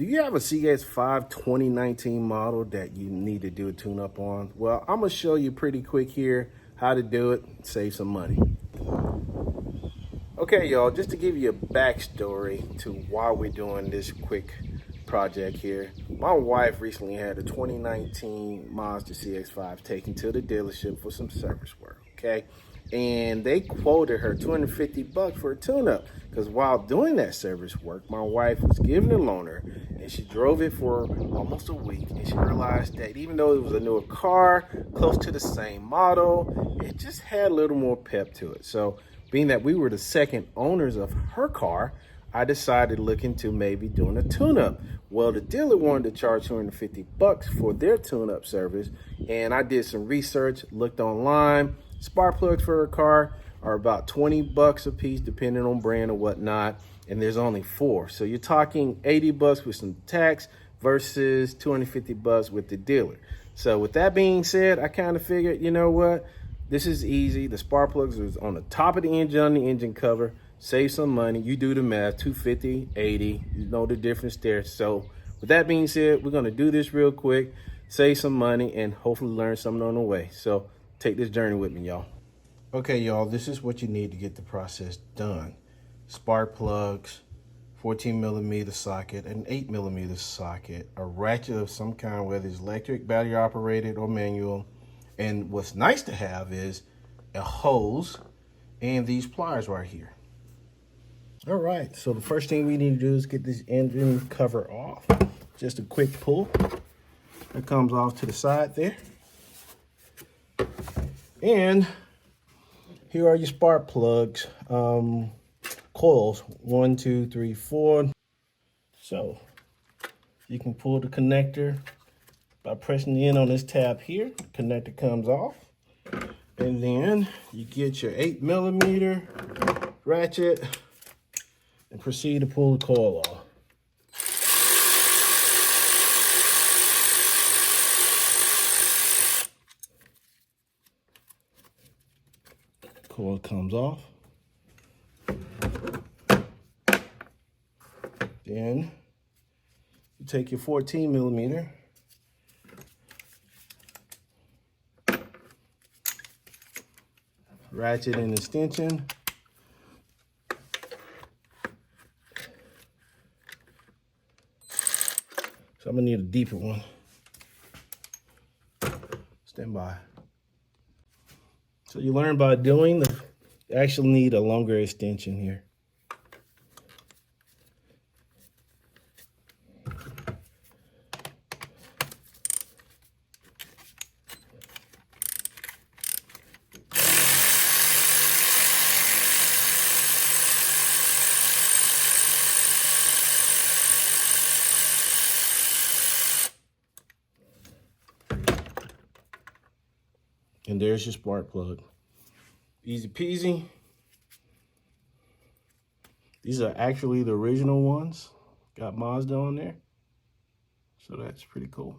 Do you have a CX-5 2019 model that you need to do a tune-up on? Well, I'm gonna show you pretty quick here how to do it, save some money. Okay, y'all, just to give you a backstory to why we're doing this quick project here. My wife recently had a 2019 Mazda CX5 taken to the dealership for some service work, okay? And they quoted her $250 for a tune-up because while doing that service work, my wife was given a loaner and she drove it for almost a week, and she realized that even though it was a newer car, close to the same model, it just had a little more pep to it. So being that we were the second owners of her car, I decided to look into maybe doing a tune-up. Well, the dealer wanted to charge $250 for their tune-up service, and I did some research, looked online. Spark plugs for her car are about $20 a piece, depending on brand or whatnot, and there's only 4. So you're talking $80 with some tax versus $250 with the dealer. So with that being said, I kind of figured, you know what? This is easy. The spark plugs is on the top of the engine, on the engine cover. Save some money. You do the math, 250, 80. You know the difference there. So with that being said, we're going to do this real quick, save some money, and hopefully learn something on the way. So take this journey with me, y'all. Okay, y'all, this is what you need to get the process done. Spark plugs, 14mm socket, an 8mm socket, a ratchet of some kind, whether it's electric, battery operated, or manual. And what's nice to have is a hose and these pliers right here. All right, so the first thing we need to do is get this engine cover off. Just a quick pull. It comes off to the side there. And here are your spark plugs. Coils, 1, 2, 3, 4. So you can pull the connector by pressing in on this tab here. The connector comes off. And then you get your 8mm ratchet and proceed to pull the coil off. Coil comes off. Then you take your 14mm, ratchet and extension. So I'm gonna need a deeper one. Stand by. So you learn by doing, you actually need a longer extension here. And there's your spark plug. Easy peasy. These are actually the original ones. Got Mazda on there. So that's pretty cool.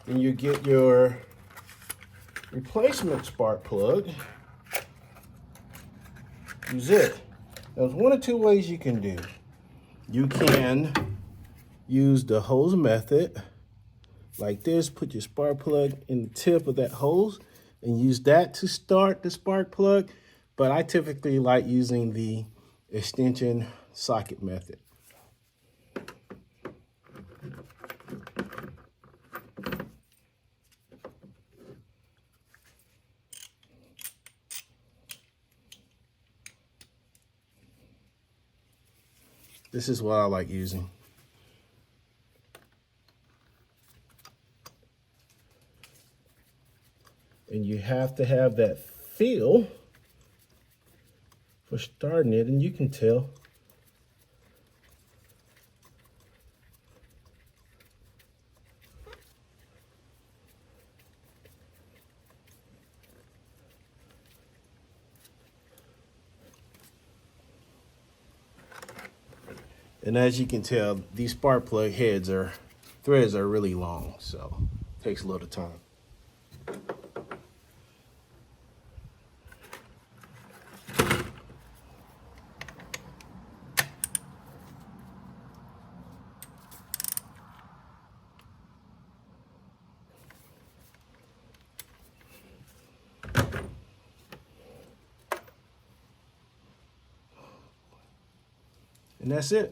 Then you get your replacement spark plug. Use it. There's 1 or 2 ways you can do. You can use the hose method like this. Put your spark plug in the tip of that hose and use that to start the spark plug. But I typically like using the extension socket method. This is what I like using. And you have to have that feel for starting it, and you can tell. And as you can tell, these spark plug threads are really long, so it takes a little time. And that's it.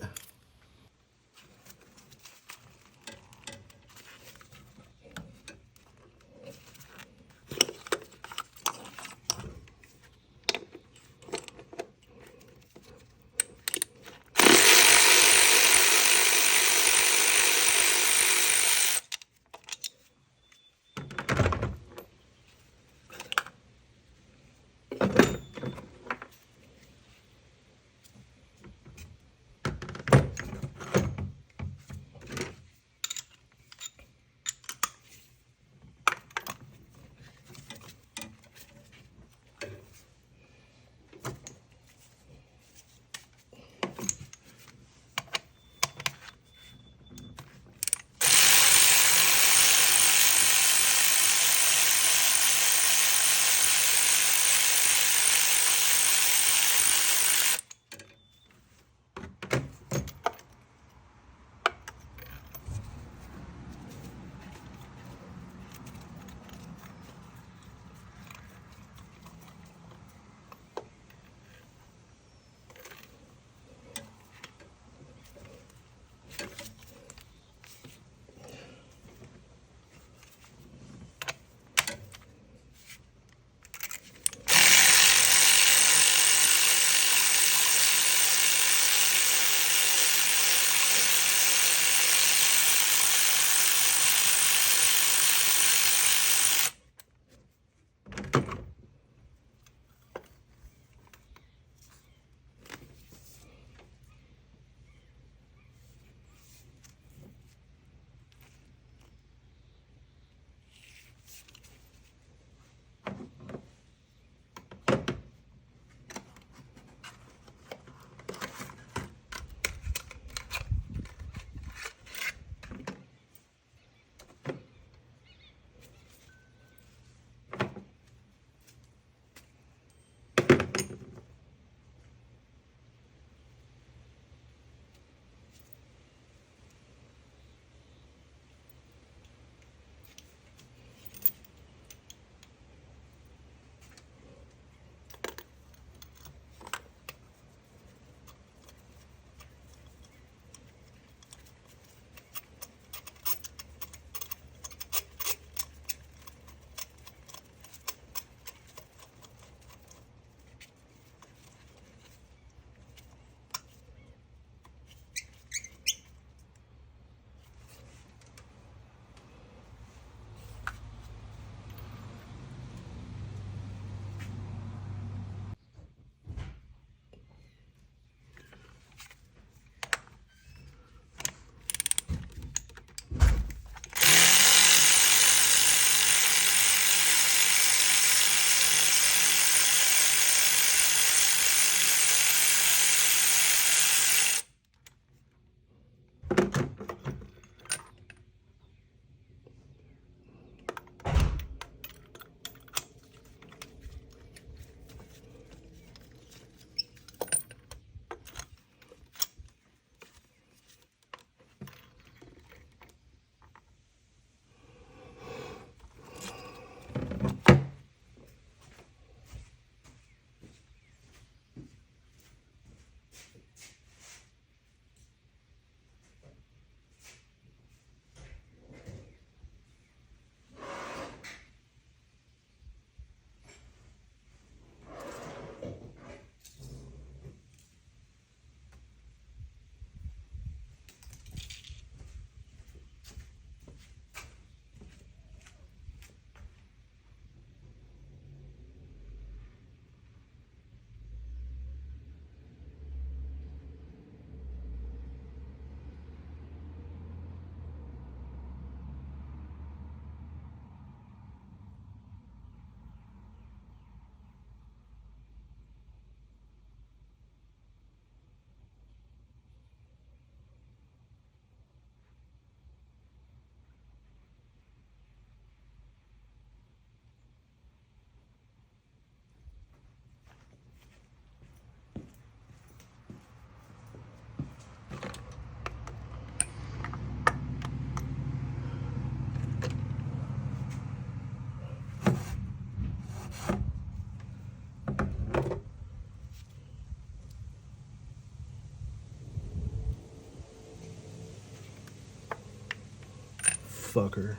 motherfucker.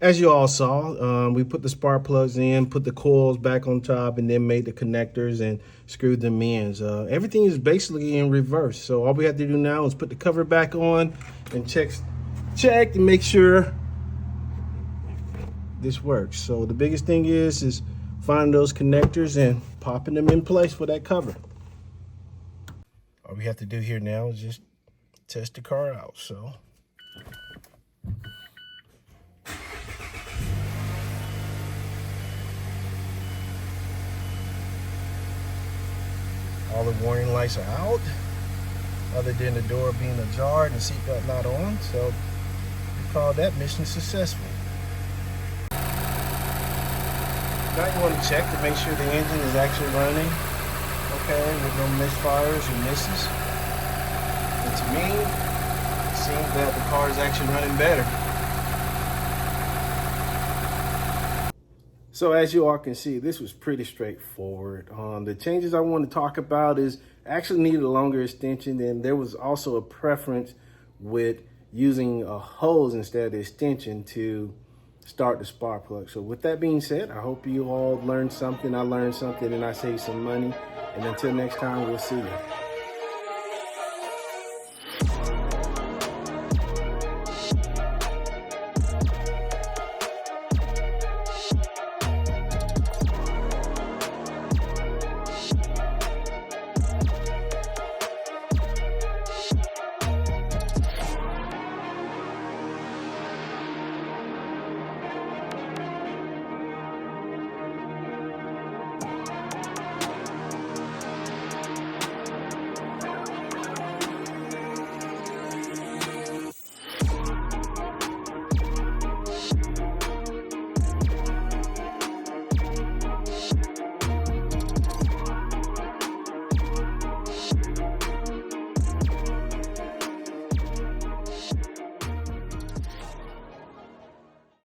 as you all saw, we put the spark plugs in, put the coils back on top, and then made the connectors and screwed them in. Everything is basically in reverse. So all we have to do now is put the cover back on and check to make sure this works. So the biggest thing is finding those connectors and popping them in place for that cover. All we have to do here now is just test the car out. So all the warning lights are out, other than the door being ajar and the seatbelt not on. So we call that mission successful. Now you want to check to make sure the engine is actually running okay with no misfires or misses. And to me, it seems that the car is actually running better. So as you all can see, this was pretty straightforward. The changes I want to talk about is actually needed a longer extension, and there was also a preference with using a hose instead of the extension to start the spark plug. So with that being said, I hope you all learned something. I learned something and I saved some money. And until next time, we'll see you.